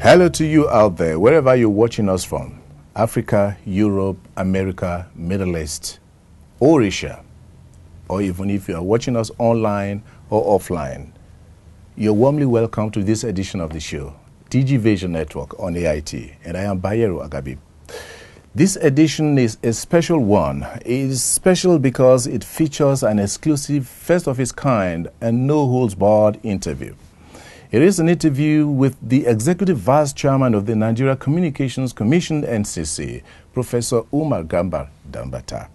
Hello to you out there, wherever you're watching us from. Africa, Europe, America, Middle East, or Asia. Or even if you are watching us online or offline. You're warmly welcome to this edition of the show, Digivation Network on AIT. And I am Bayero Agabi. This edition is a special one. It is special because it features an exclusive, first of its kind, and no-holds-barred interview. It is an interview with the Executive Vice Chairman of the Nigeria Communications Commission, NCC, Professor Umar Garba Danbatta.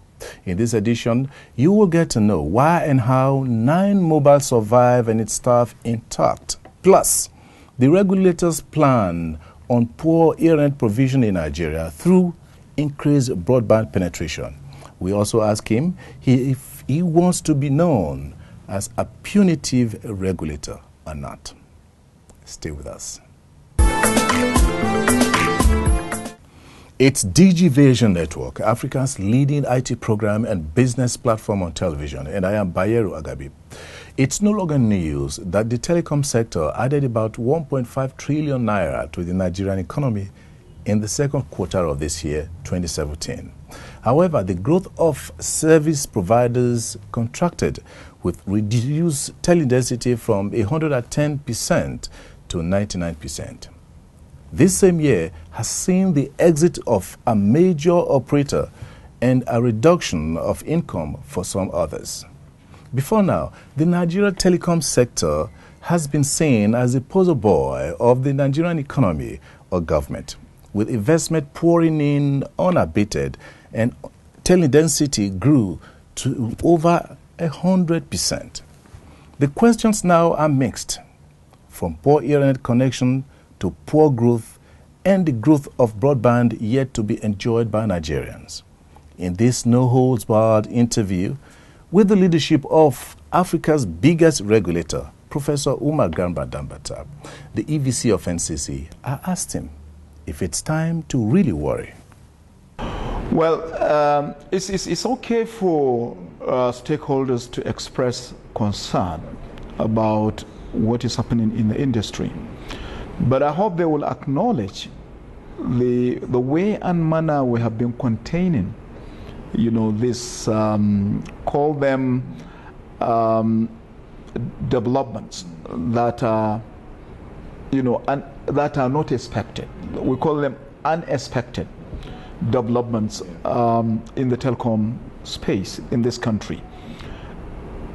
In this edition, you will get to know why and how 9 mobiles survive and its staff intact, plus the regulator's plan on poor internet provision in Nigeria through increased broadband penetration. We also ask him if he wants to be known as a punitive regulator or not. Stay with us. It's Digivation Network, Africa's leading IT program and business platform on television, and I am Bayero Agabi. It's no longer news that the telecom sector added about 1.5 trillion naira to the Nigerian economy in the second quarter of this year, 2017. However, the growth of service providers contracted with reduced teledensity from 110% to 99%. This same year has seen the exit of a major operator and a reduction of income for some others. Before now, the Nigerian telecom sector has been seen as the poster boy of the Nigerian economy or government, with investment pouring in unabated, and teledensity grew to over 100%. The questions now are mixed, from poor internet connection to poor growth and the growth of broadband yet to be enjoyed by Nigerians. In this no-holds-barred interview with the leadership of Africa's biggest regulator, Professor Umar Garba Danbatta, the EVC of NCC, I asked him if it's time to really worry. Well, it's okay for stakeholders to express concern about what is happening in the industry, but I hope they will acknowledge the way and manner we have been containing, this call them developments that are, that are not expected. We call them unexpected developments in the telecom space in this country.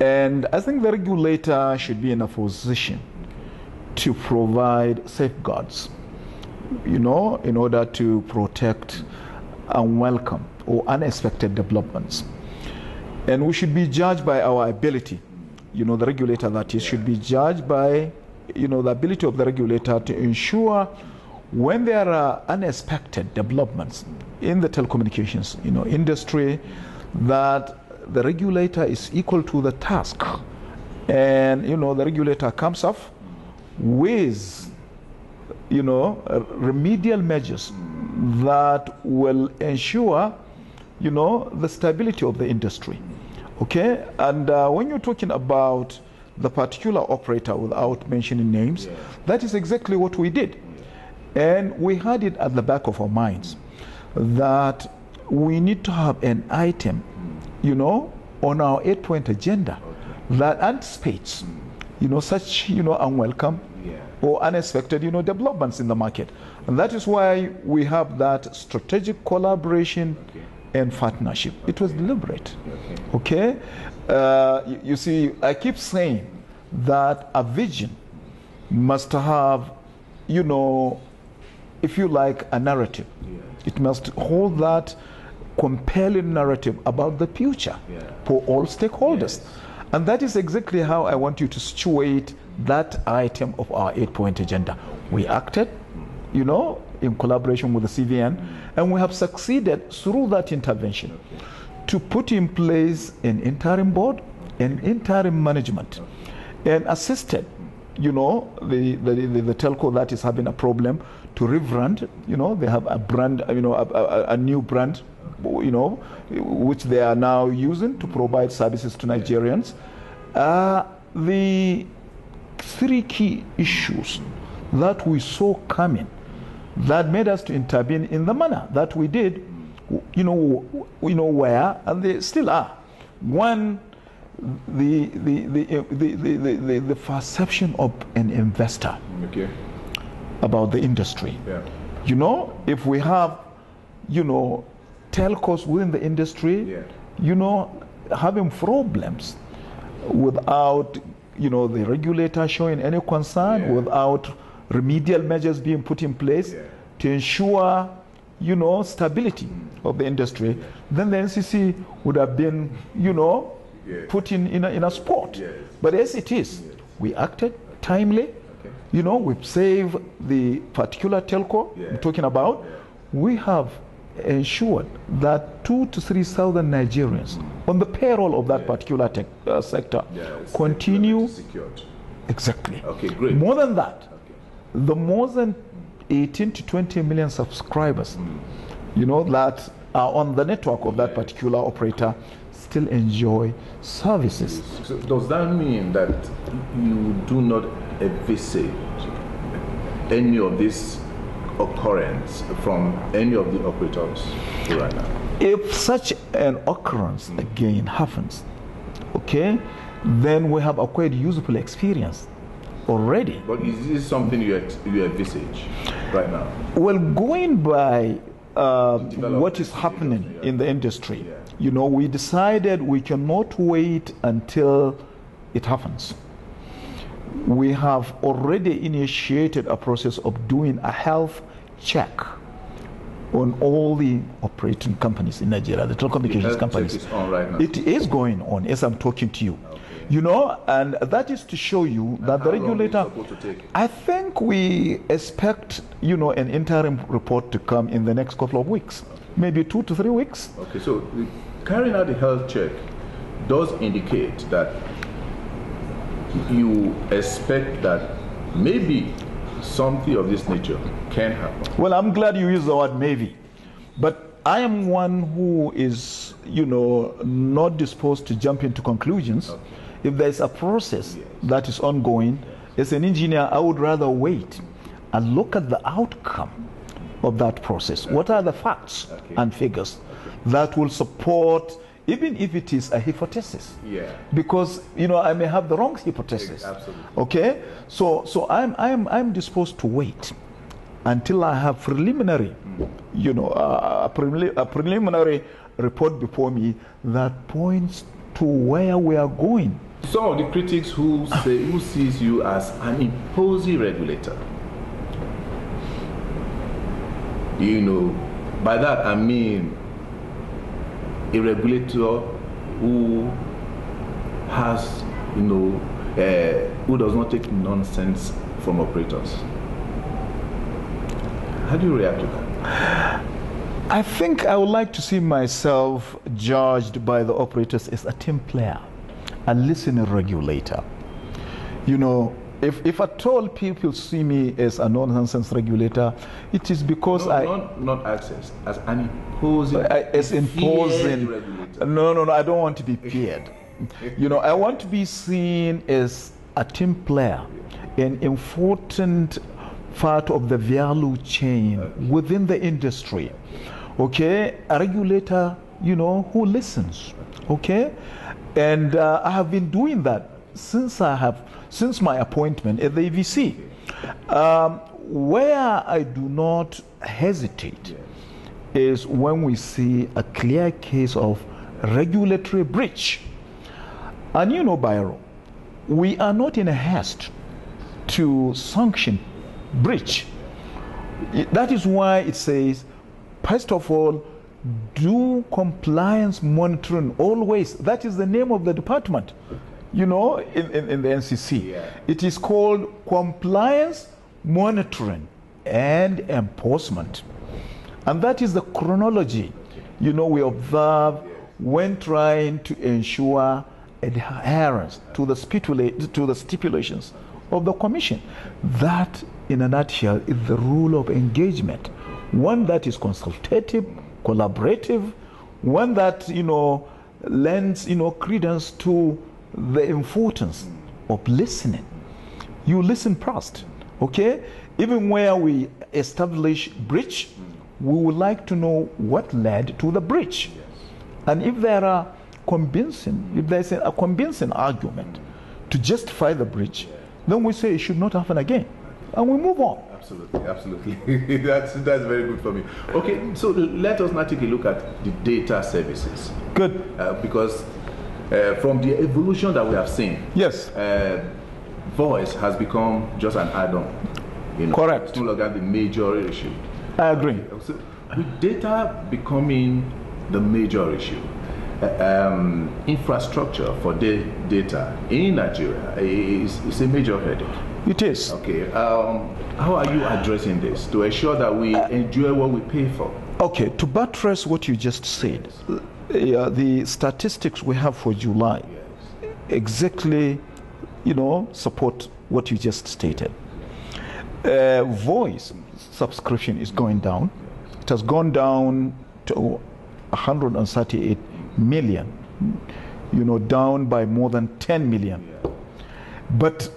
And I think the regulator should be in a position to provide safeguards, in order to protect unwelcome or unexpected developments. And we should be judged by our ability, the regulator that is, should be judged by, the ability of the regulator to ensure when there are unexpected developments in the telecommunications, industry, that the regulator is equal to the task, and the regulator comes up with remedial measures that will ensure the stability of the industry. Okay, and when you're talking about the particular operator, without mentioning names, that is exactly what we did, and we had it at the back of our minds that we need to have an item on our 8-point agenda that anticipates, such, unwelcome or unexpected, developments in the market. And that is why we have that strategic collaboration and partnership. It was deliberate. Okay? You see, I keep saying that a vision must have, if you like, a narrative. It must hold that compelling narrative about the future for all stakeholders. And that is exactly how I want you to situate that item of our 8-point agenda. We acted, in collaboration with the CVN, and we have succeeded through that intervention to put in place an interim board and interim management, and assisted, the telco that is having a problem to rebrand. They have a brand, a new brand, which they are now using to provide services to Nigerians. The 3 key issues that we saw coming that made us to intervene in the manner that we did, you know where, and they still are. One, the perception of an investor about the industry. Yeah. You know, if we have, you know, telcos within the industry, you know, having problems without, you know, the regulator showing any concern, without remedial measures being put in place to ensure, you know, stability of the industry, then the NCC would have been, you know, put in a spot. But as it is, we acted timely. You know, we've saved the particular telco I'm talking about. We have ensured that 2,000 to 3,000 Nigerians on the payroll of that particular sector continue. Secured. Exactly. Okay, great. More than that, the more than 18 to 20 million subscribers, you know, that are on the network of that particular operator still enjoy services. So does that mean that you do not envisage any of this occurrence from any of the operators right now? If such an occurrence again happens, okay, then we have acquired usable experience already. But is this something you envisage right now? Well, going by what is happening in the industry, you know, we decided we cannot wait until it happens. We have already initiated a process of doing a health check on all the operating companies in Nigeria, the telecommunications companies. Is on right now. It is going on as I'm talking to you. Okay. You know, and that is to show you that the regulator, I think we expect, you know, an interim report to come in the next couple of weeks, maybe 2 to 3 weeks. Okay, so carrying out the health check does indicate that you expect that maybe something of this nature can happen. Well, I'm glad you used the word maybe, but I am one who is, you know, not disposed to jump into conclusions. Okay. If there's a process that is ongoing, as an engineer, I would rather wait and look at the outcome of that process. Okay. What are the facts and figures that will support, even if it is a hypothesis? Because, you know, I may have the wrong hypothesis. Absolutely. Okay, so I'm disposed to wait until I have preliminary, you know, a preliminary report before me that points to where we are going. Some of the critics who sees you as an imposing regulator, you know, by that I mean a regulator who has, you know, who does not take nonsense from operators. How do you react to that? I think I would like to see myself judged by the operators as a team player, a listening regulator. You know, if at all people see me as a nonsense regulator, it is because not access, as an imposing, as imposing regulator. No, I don't want to be feared. You know, I want to be seen as a team player, an important part of the value chain within the industry. Okay, a regulator, you know, who listens. Okay, and I have been doing that since my appointment at the EVC. Where I do not hesitate is when we see a clear case of regulatory breach. And you know, Byro, we are not in a haste to sanction breach. That is why it says, first of all, do compliance monitoring always. That is the name of the department, you know, in the NCC. It is called compliance monitoring and enforcement. And that is the chronology, you know, we observe when trying to ensure adherence to the stipulations of the Commission. That, in a nutshell, is the rule of engagement. One that is consultative, collaborative, one that, you know, lends, you know, credence to the importance of listening. You listen first, Okay? Even where we establish breach, we would like to know what led to the breach. And if there are if there's a convincing argument to justify the breach, then we say it should not happen again. And we move on. Absolutely, absolutely. that's very good for me. Okay, so let us now take a look at the data services. Good. Because from the evolution that we have seen, yes, voice has become just an add-on. Correct. It's no longer the major issue. I agree. So with data becoming the major issue, infrastructure for data in Nigeria is a major headache. It is. Okay. How are you addressing this to ensure that we enjoy what we pay for? Okay. To buttress what you just said, the statistics we have for July exactly, support what you just stated. Voice subscription is going down. It has gone down to 138 million, down by more than 10 million. But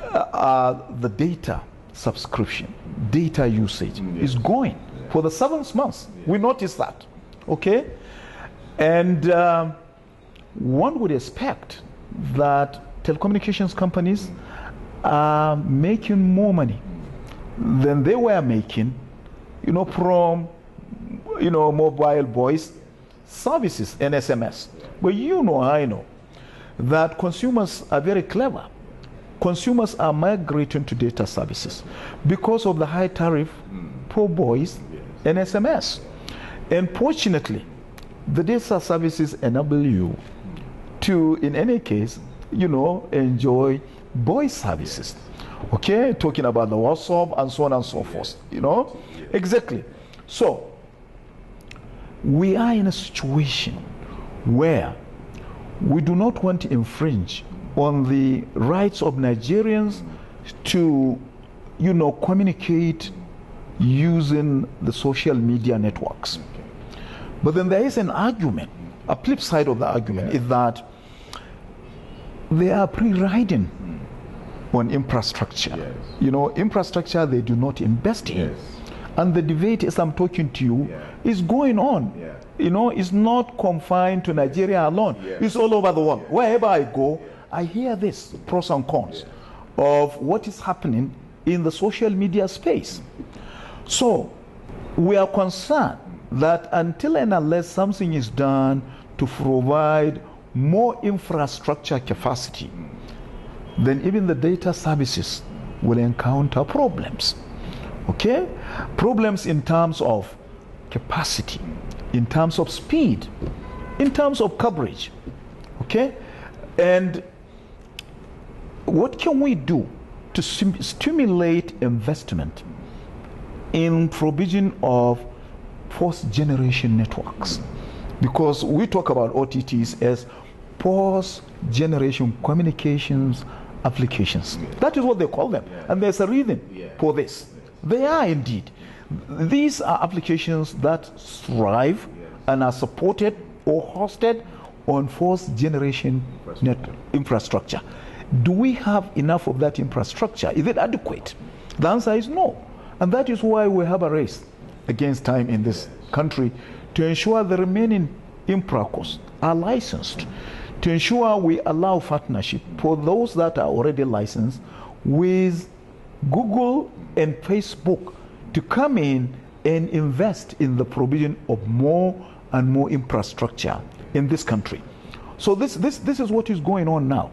the data subscription, data usage is going for the 7th month. We noticed that. Okay? And one would expect that telecommunications companies are making more money than they were making, from, mobile voice services and SMS. But I know that consumers are very clever. Consumers are migrating to data services because of the high tariff for voice and SMS. And fortunately, the data services enable you to, in any case, enjoy voice services. Okay, talking about the WhatsApp and so on and so forth, Exactly. So, we are in a situation where we do not want to infringe on the rights of Nigerians to, communicate using the social media networks. But then there is an argument, a flip side of the argument is that they are pre-riding on infrastructure. Infrastructure they do not invest in. And the debate, as I'm talking to you, is going on. It's not confined to Nigeria alone. It's all over the world. Wherever I go, I hear this, pros and cons, of what is happening in the social media space. So, we are concerned that until and unless something is done to provide more infrastructure capacity, then even the data services will encounter problems. Okay? Problems in terms of capacity, in terms of speed, in terms of coverage. Okay? And what can we do to stimulate investment in provision of post-generation networks? Because we talk about OTTs as post-generation communications applications. That is what they call them. And there's a reason for this. They are indeed. These are applications that thrive and are supported or hosted on fourth-generation infrastructure. Do we have enough of that infrastructure? Is it adequate? The answer is no. And that is why we have a race against time in this country to ensure the remaining infracos are licensed, to ensure we allow partnership for those that are already licensed with Google and Facebook to come in and invest in the provision of more and more infrastructure in this country. So this is what is going on now.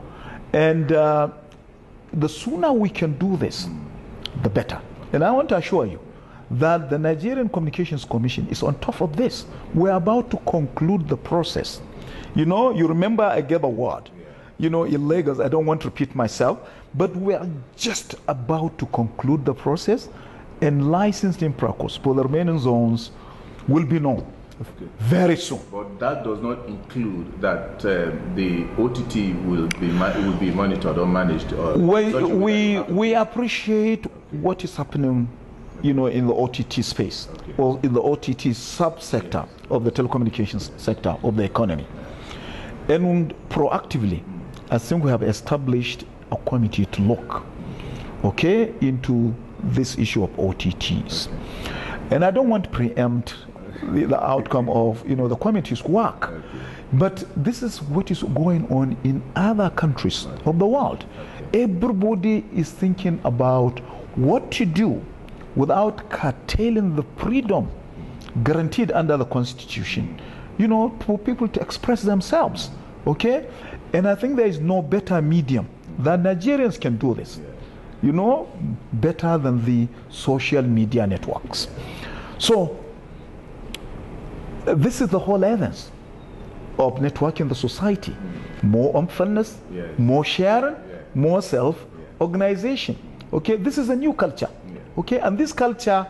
And the sooner we can do this, the better. And I want to assure you that the Nigerian Communications Commission is on top of this. We're about to conclude the process. You remember I gave a word. In Lagos, I don't want to repeat myself, but we are just about to conclude the process, and licensed infracos for the remaining zones will be known very soon. But that does not include that the OTT will be monitored or managed. We appreciate what is happening, in the OTT space, or in the OTT subsector of the telecommunications sector of the economy. And proactively, I think we have established a committee to look. okay, into this issue of OTTs. And I don't want to preempt the outcome of the committee's work. But this is what is going on in other countries of the world. Everybody is thinking about what to do without curtailing the freedom guaranteed under the Constitution, for people to express themselves, okay? And I think there is no better medium that Nigerians can do this, better than the social media networks. So, this is the whole essence of networking the society. More openness, more sharing, more self-organization. Okay, this is a new culture. Okay, and this culture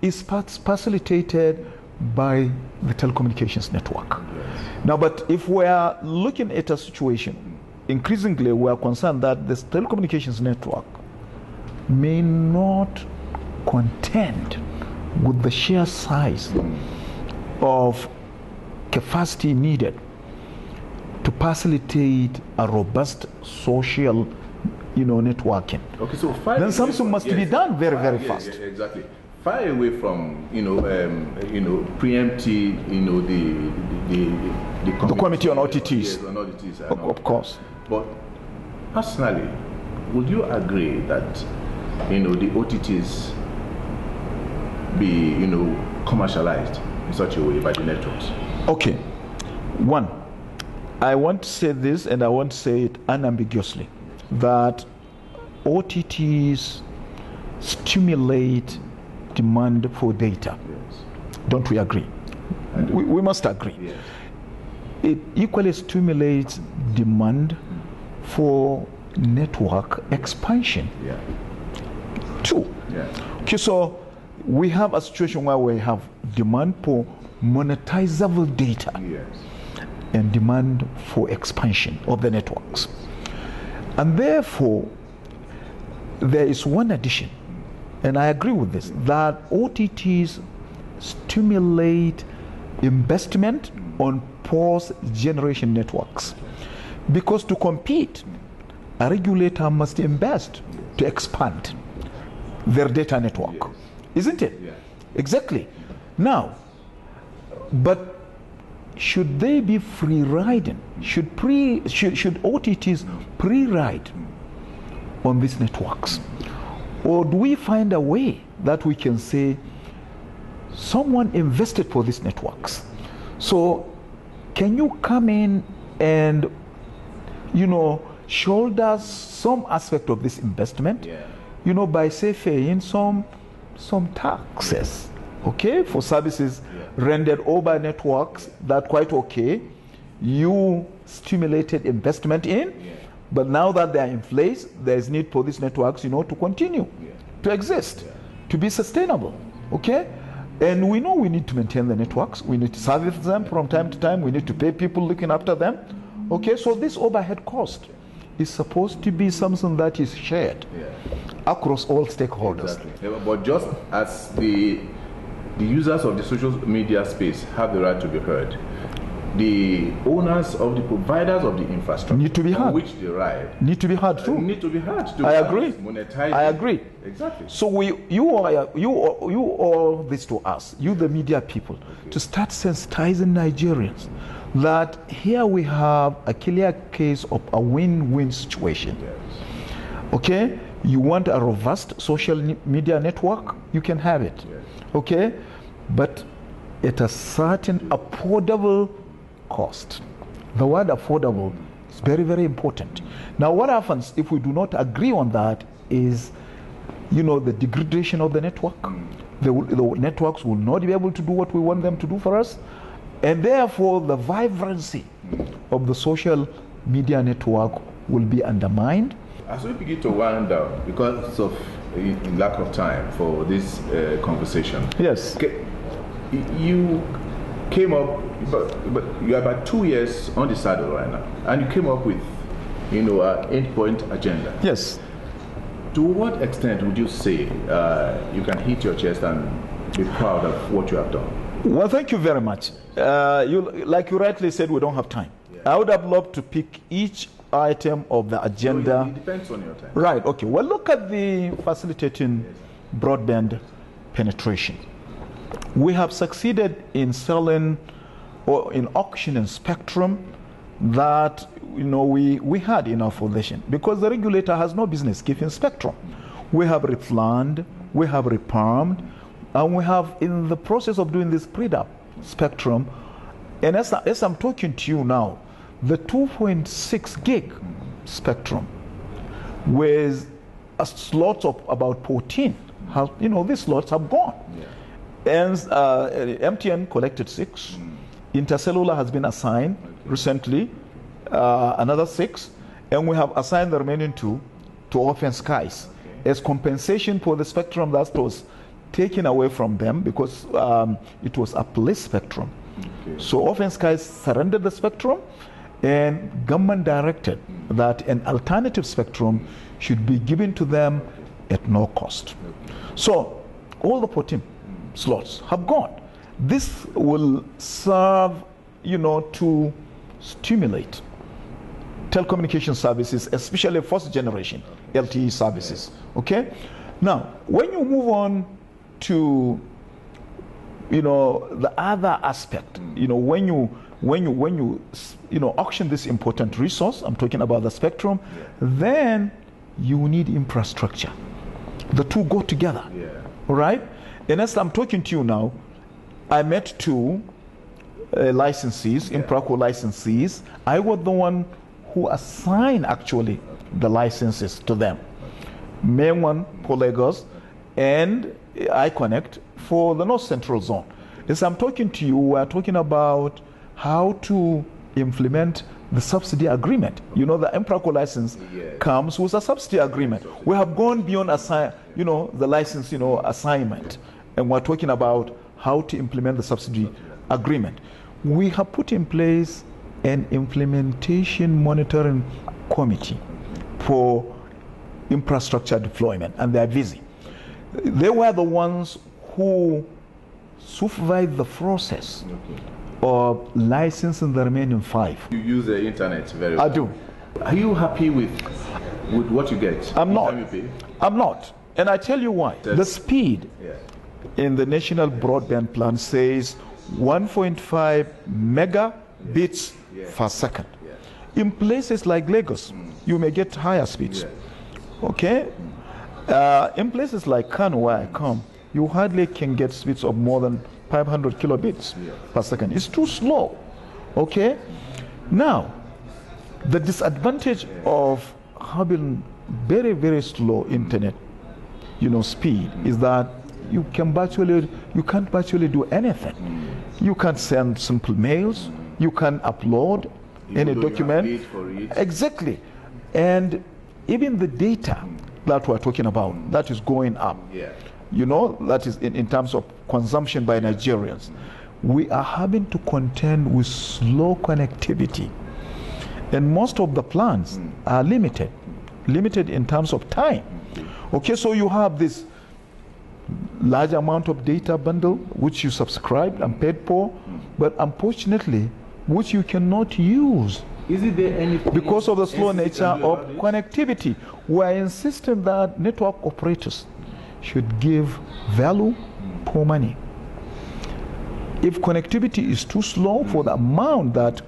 is facilitated by the telecommunications network. Now, but if we are looking at a situation, increasingly we are concerned that this telecommunications network may not contend with the sheer size of capacity needed to facilitate a robust social networking. Okay, so then something must be done very fast. Exactly. Far away from preempting the committee on OTTs. Yes, on OTTs of course. But personally, would you agree that the OTTs be commercialized in such a way by the networks? Okay. One, I want to say this, and I want to say it unambiguously, that OTTs stimulate demand for data. Yes. Don't we agree? We must agree. Yes. It equally stimulates demand for network expansion. Yeah. Two. Yeah. Okay, so we have a situation where we have demand for monetizable data. Yes. And demand for expansion of the networks. And therefore, there is one addition, and I agree with this, that OTTs stimulate investment on post-generation networks. Because to compete, a regulator must invest to expand their data network. Yes. Isn't it? Yeah. Exactly. Now, but should they be free riding? Should OTTs pre-ride on these networks? Or do we find a way that we can say someone invested for these networks? So can you come in and shoulder some aspect of this investment? Yeah. By say paying some taxes, okay, for services rendered over networks that quite okay, you stimulated investment in, but now that they are in place, there is need for these networks, to continue to exist, to be sustainable, okay? And we know we need to maintain the networks, we need to service them from time to time, we need to pay people looking after them, okay? So this overhead cost is supposed to be something that is shared across all stakeholders. Exactly. But just as the users of the social media space have the right to be heard, the owners of the providers of the infrastructure need to be heard. Which they ride need to be heard too. Need to be heard. I agree. Monetize. I agree. Exactly. So you owe this to us, you the media people, to start sensitizing Nigerians that here we have a clear case of a win-win situation. Yes. Okay, you want a robust social media network, you can have it. Yes. Okay, but at a certain affordable cost. The word affordable is very, very important. Now, what happens if we do not agree on that is, the degradation of the network. The networks will not be able to do what we want them to do for us, and therefore the vibrancy of the social media network will be undermined. As we begin to wind down, because of lack of time for this conversation. Yes. Okay, you came up, but you are about 2 years on the saddle right now, and you came up with, an 8-point agenda. Yes. To what extent would you say you can hit your chest and be proud of what you have done? Well, thank you very much. Like you rightly said, we don't have time. Yeah. I would have loved to pick each item of the agenda. It depends on your time. Right, okay. Well, look at the facilitating broadband penetration. We have succeeded in selling or in auctioning spectrum that we had in our foundation, because the regulator has no business giving spectrum. We have replanned, we have refarmed, and we have, in the process of doing this pre-up spectrum, and as I'm talking to you now, the 2.6 gig spectrum with a slot of about 14, these slots have gone. Yeah. And MTN collected 6. Intercellular has been assigned recently, another 6, and we have assigned the remaining 2 to Open Skies as compensation for the spectrum that was taken away from them, because it was a police spectrum. Okay. So Open Skies surrendered the spectrum, and government directed that an alternative spectrum should be given to them at no cost. Okay. So all the 14 slots have gone. This will serve, to stimulate telecommunication services, especially first generation LTE services. Okay. Now, when you move on to the other aspect, when you auction this important resource, I'm talking about the spectrum, then you need infrastructure. The two go together. Yeah. Right? And as I'm talking to you now, I met 2 licensees, Impraco licensees. I was the one who assigned actually the licenses to them. Main one for Lagos and iConnect for the North Central Zone. As I'm talking to you, we're talking about how to implement the subsidy agreement. The Impraco license comes with a subsidy agreement. We have gone beyond the license assignment, and we're talking about how to implement the subsidy agreement. We have put in place an implementation monitoring committee for infrastructure deployment, and they're busy. They were the ones who supervised the process of licensing the remaining 5. You use the internet very well. I do. Are you happy with what you get? I'm not. I'm not. And I tell you why. The speed in the national broadband plan says 1.5 megabits per second. In places like Lagos, you may get higher speeds. Okay? In places like Kano, where I come, you hardly can get speeds of more than 500 kilobits per second. It's too slow. Okay? Now, the disadvantage of having very, very slow internet, speed, is that you can't virtually do anything. You can't send simple mails. You can't upload any document. Exactly. And even the data that we're talking about, that is going up. That is in terms of consumption by Nigerians. We are having to contend with slow connectivity. And most of the plans are limited in terms of time. Okay, so you have this large amount of data bundle which you subscribed and paid for, but unfortunately which you cannot use. Is it there any because of the slow nature of connectivity? We are insisting that network operators should give value for money. If connectivity is too slow for the amount that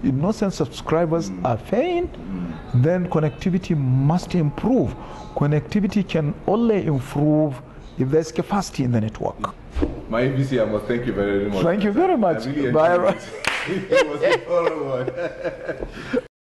innocent subscribers are paying, then connectivity must improve. Connectivity can only improve if there's capacity in the network. My ABC, I must thank you very much. Thank you very much. I really enjoyed it. It was a